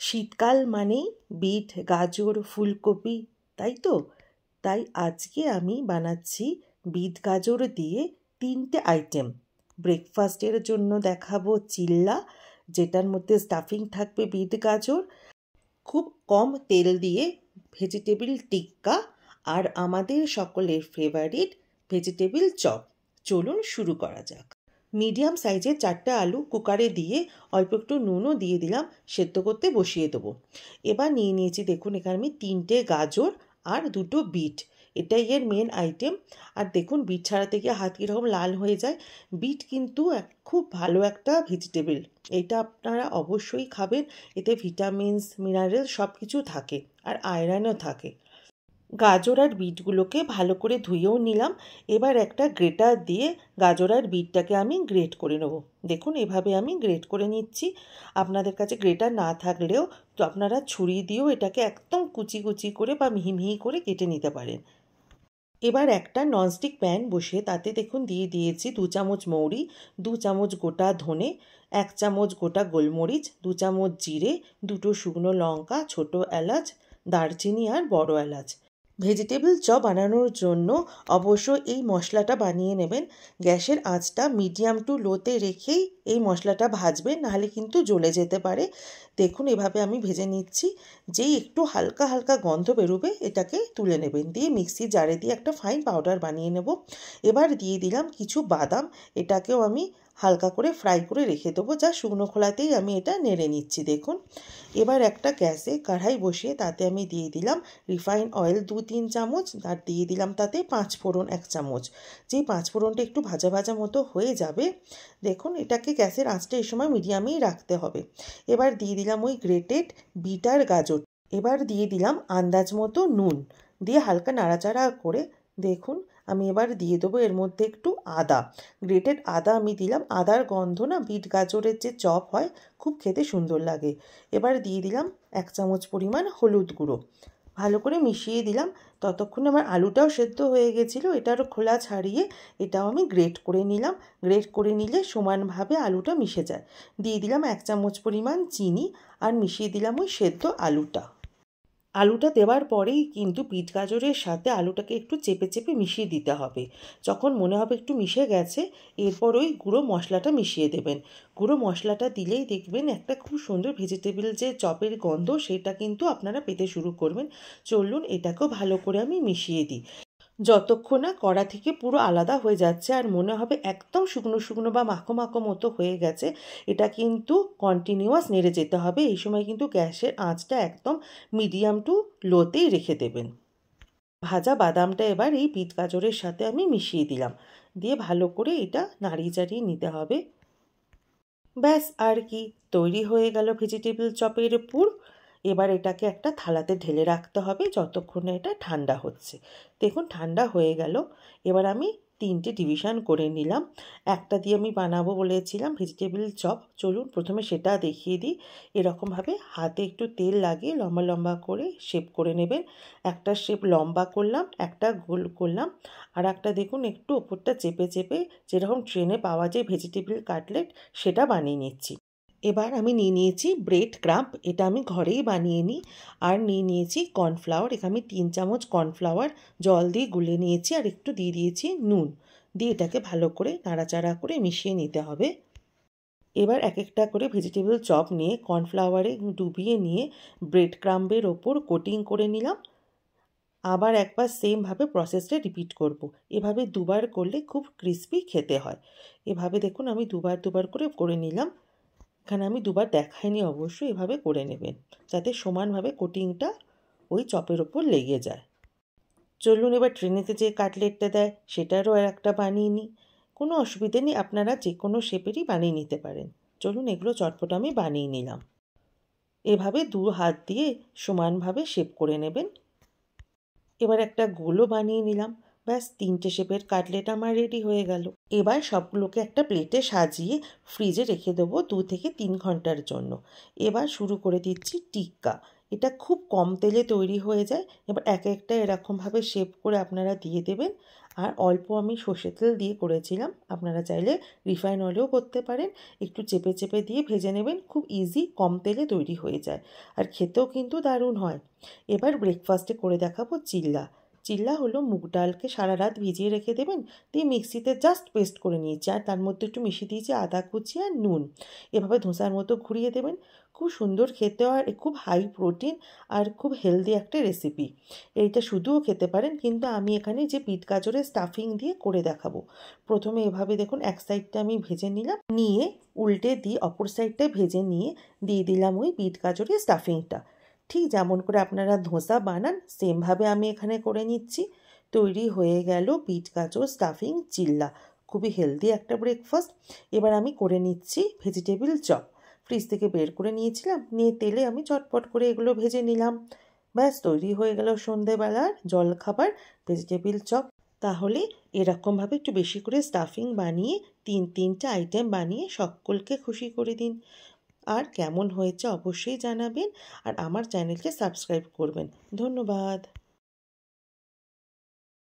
শীতকাল মানেই বিট, গাজর, ফুলকপি, তাই তো? তাই আজকে আমি বানাচ্ছি বিট গাজর দিয়ে 3টে আইটেম। ব্রেকফাস্টের জন্য দেখাবো চিল্লা, যেটার মধ্যে স্টাফিং থাকবে বিট গাজর, খুব কম তেল দিয়ে ভেজিটেবল টিক্কা, আর আমাদের সকলের ফেভারিট ভেজিটেবল চপ। চলুন শুরু করা যাক। মিডিয়াম সাইজের 4টে আলু কুকারে দিয়ে অল্প একটু নুনও দিয়ে দিলাম, সেদ্ধ করতে বসিয়ে দেবো। এবার নিয়ে নিয়েছি, দেখুন এখানে আমি 3টে গাজর আর 2টো বিট, এটাই এর মেন আইটেম। আর দেখুন বিট ছাড়াতে গিয়ে হাত কীরকম লাল হয়ে যায়। বিট কিন্তু খুব ভালো একটা ভেজিটেবল, এটা আপনারা অবশ্যই খাবেন। এতে ভিটামিনস, মিনারেল সব কিছু থাকে, আর আয়রনও থাকে। গাজর আর বিটগুলোকে ভালো করে ধুয়েও নিলাম। এবার একটা গ্রেটার দিয়ে গাজর আর বিটটাকে আমি গ্রেট করে নেব। দেখুন এভাবে আমি গ্রেট করে নিচ্ছি। আপনাদের কাছে গ্রেটার না থাকলেও তো আপনারা ছুরি দিয়েও এটাকে একদম কুচি কুচি করে বা মিহি মিহি করে কেটে নিতে পারেন। এবার একটা ননস্টিক প্যান বসিয়ে তাতে দেখুন দিয়ে দিয়েছি 2 চামচ মৌরি, 2 চামচ গোটা ধনে, 1 চামচ গোটা গোলমরিচ, 2 চামচ জিরে, 2টো শুকনো লঙ্কা, ছোটো এলাচ, দারচিনি আর বড় এলাচ। ভেজিটেবল চপ বানানোর জন্য অবশ্যই এই মশলাটা বানিয়ে নেবেন। গ্যাসের আঁচটা মিডিয়াম টু লোতে রেখেই এই মশলাটা ভাজবেন, নাহলে কিন্তু জ্বলে যেতে পারে। দেখুন এভাবে আমি ভেজে নিচ্ছি। যেই একটু হালকা হালকা গন্ধ বেরোবে এটাকে তুলে নেবেন, দিয়ে মিক্সি জারে দিয়ে একটা ফাইন পাউডার বানিয়ে নেব। এবার দিয়ে দিলাম কিছু বাদাম, এটাকেও আমি হালকা করে ফ্রাই করে রেখে দেবো, যা শুকনো খোলাতেই আমি এটা নেড়ে নিচ্ছি। দেখুন এবার একটা গ্যাসে কড়াই বসিয়ে তাতে আমি দিয়ে দিলাম রিফাইন অয়েল 2-3 চামচ, আর দিয়ে দিলাম তাতে 5 ফোড়ন 1 চামচ। যেই 5 ফোড়নটা একটু ভাজা ভাজা মতো হয়ে যাবে, দেখুন এটাকে গ্যাসের আঁচটা এই সময় মিডিয়ামেই রাখতে হবে। এবার দিয়ে দিলাম ওই গ্রেটেড বিট আর গাজর। এবার দিয়ে দিলাম আন্দাজ মতো নুন, দিয়ে হালকা নাড়াচাড়া করে দেখুন আমি এবার দিয়ে দেবো এর মধ্যে একটু আদা, গ্রেটেড আদা আমি দিলাম। আদার গন্ধ না বিট গাজরের যে চপ হয় খুব খেতে সুন্দর লাগে। এবার দিয়ে দিলাম 1 চামচ পরিমাণ হলুদ গুঁড়ো, ভালো করে মিশিয়ে দিলাম। ততক্ষণে আমার আলুটাও সেদ্ধ হয়ে গেছিলো, এটারও খোলা ছাড়িয়ে এটাও আমি গ্রেট করে নিলাম। গ্রেট করে নিলে সমানভাবে আলুটা মিশে যায়। দিয়ে দিলাম 1 চামচ পরিমাণ চিনি, আর মিশিয়ে দিলাম ওই সেদ্ধ আলুটা। আলুটা দেওয়ার পরেই কিন্তু বিট গাজরের সাথে আলুটাকে একটু চেপে চেপে মিশিয়ে দিতে হবে। যখন মনে হবে একটু মিশে গেছে, এরপর ওই গুঁড়ো মশলাটা মিশিয়ে দেবেন। গুঁড়ো মশলাটা দিলেই দেখবেন একটা খুব সুন্দর ভেজিটেবল যে চপের গন্ধ সেটা কিন্তু আপনারা পেতে শুরু করবেন। চলুন এটাকেও ভালো করে আমি মিশিয়ে দিই। যতক্ষণ না কড়া থেকে পুরো আলাদা হয়ে যাচ্ছে আর মনে হবে একদম শুকনো শুকনো বা মাখো মাখো মতো হয়ে গেছে, এটা কিন্তু কন্টিনিউয়াস নেড়ে যেতে হবে। এই সময় কিন্তু গ্যাসের আঁচটা একদম মিডিয়াম টু লোতেই রেখে দেবেন। ভাজা বাদামটা এবার এই বিট গাজরের সাথে আমি মিশিয়ে দিলাম, দিয়ে ভালো করে এটা নাড়িয়ে চাড়িয়ে নিতে হবে। ব্যাস আর কি, তৈরি হয়ে গেল ভেজিটেবল চপের পুর। এবার এটাকে একটা থালাতে ঢেলে রাখতে হবে যতক্ষণে এটা ঠান্ডা হচ্ছে। দেখুন ঠান্ডা হয়ে গেল। এবার আমি 3টে ডিভিশন করে নিলাম। একটা দিয়ে আমি বানাবো বলেছিলাম ভেজিটেবল চপ, চলুন প্রথমে সেটা দেখিয়ে দিই। এরকমভাবে হাতে একটু তেল লাগিয়ে লম্বা লম্বা করে শেপ করে নেবেন। একটা শেপ লম্বা করলাম, একটা গোল করলাম, আর একটা দেখুন একটু ওপরটা চেপে চেপে যেরকম ট্রেনে পাওয়া যায় ভেজিটেবল কাটলেট সেটা বানিয়ে নিচ্ছি। এবার আমি নিয়ে নিয়েছি ব্রেড ক্রাম্ব, এটা আমি ঘরেই বানিয়ে নিই। আর নিয়ে নিয়েছি কর্নফ্লাওয়ার, এখানে আমি 3 চামচ কর্নফ্লাওয়ার জল দিয়ে গুলে নিয়েছি, আর একটু দিয়ে দিয়েছি নুন, দিয়ে এটাকে ভালো করে নাড়াচাড়া করে মিশিয়ে নিতে হবে। এবার এক একটা করে ভেজিটেবল চপ নিয়ে কর্নফ্লাওয়ারে ডুবিয়ে নিয়ে ব্রেড ক্রাম্বের ওপর কোটিং করে নিলাম। আবার একবার সেমভাবে প্রসেসটা রিপিট করব। এভাবে দুবার করলে খুব ক্রিস্পি খেতে হয়। এভাবে দেখুন আমি দুবার করে নিলাম। এখানে আমি দুবার দেখাইনি, অবশ্যই এভাবে করে নেবেন যাতে সমানভাবে কোটিংটা ওই চপের ওপর লেগে যায়। চলুন এবার ট্রেনেতে যে কাটলেটটা দেয় সেটারও একটা বানিয়ে নিই। কোনো অসুবিধে নেই, আপনারা যে কোনো শেপেরই বানিয়ে নিতে পারেন। চলুন এগুলো চটপট আমি বানিয়ে নিলাম। এভাবে 2 হাত দিয়ে সমানভাবে শেপ করে নেবেন। এবার একটা গোলও বানিয়ে নিলাম। ব্যাস 3টে শেপের কাটলেট আমার রেডি হয়ে গেল। এবার সবগুলোকে একটা প্লেটে সাজিয়ে ফ্রিজে রেখে দেবো 2 থেকে 3 ঘন্টার জন্য। এবার শুরু করে দিচ্ছি টিক্কা। এটা খুব কম তেলে তৈরি হয়ে যায়। এবার এক একটা এরকমভাবে শেপ করে আপনারা দিয়ে দেবেন। আর অল্প আমি সর্ষের তেল দিয়ে করেছিলাম, আপনারা চাইলে রিফাইন অয়েলেও করতে পারেন। একটু চেপে চেপে দিয়ে ভেজে নেবেন, খুব ইজি কম তেলে তৈরি হয়ে যায় আর খেতেও কিন্তু দারুণ হয়। এবার ব্রেকফাস্টে করে দেখাবো চিল্লা। চিল্লা হলো মুগ ডালকে সারা রাত ভিজিয়ে রেখে দেবেন, দিয়ে মিক্সিতে জাস্ট পেস্ট করে নিয়েছি আর তার মধ্যে একটু মিশিয়ে দিয়েছি আদা কুচি আর নুন। এভাবে ধোসার মতো ঘুরিয়ে দেবেন, খুব সুন্দর খেতে হয়, খুব হাই প্রোটিন আর খুব হেলদি একটা রেসিপি। এইটা শুধুও খেতে পারেন, কিন্তু আমি এখানে যে বিট গাজরের স্টাফিং দিয়ে করে দেখাবো। প্রথমে এভাবে দেখুন এক সাইডটা আমি ভেজে নিলাম, নিয়ে উল্টে দিয়ে অপর সাইডটা ভেজে নিয়ে দিয়ে দিলাম ওই বিট গাজরের স্টাফিংটা। ঠিক যেমন করে আপনারা ধোসা বানান সেমভাবে আমি এখানে করে নিচ্ছি। তৈরি হয়ে গেল বিট গাজর স্টাফিং চিল্লা, খুবই হেলদি একটা ব্রেকফাস্ট। এবার আমি করে নিচ্ছি ভেজিটেবিল চপ। ফ্রিজ থেকে বের করে নিয়েছিলাম, নিয়ে তেলে আমি চটপট করে এগুলো ভেজে নিলাম। ব্যাস তৈরি হয়ে গেল সন্ধেবেলার জলখাবার ভেজিটেবিল চপ। তাহলে এরকমভাবে একটু বেশি করে স্টাফিং বানিয়ে তিনটে আইটেম বানিয়ে সকলকে খুশি করে দিন। আর কেমন হয়েছে অবশ্যই জানাবেন, আর আমার চ্যানেলকে সাবস্ক্রাইব করবেন। ধন্যবাদ।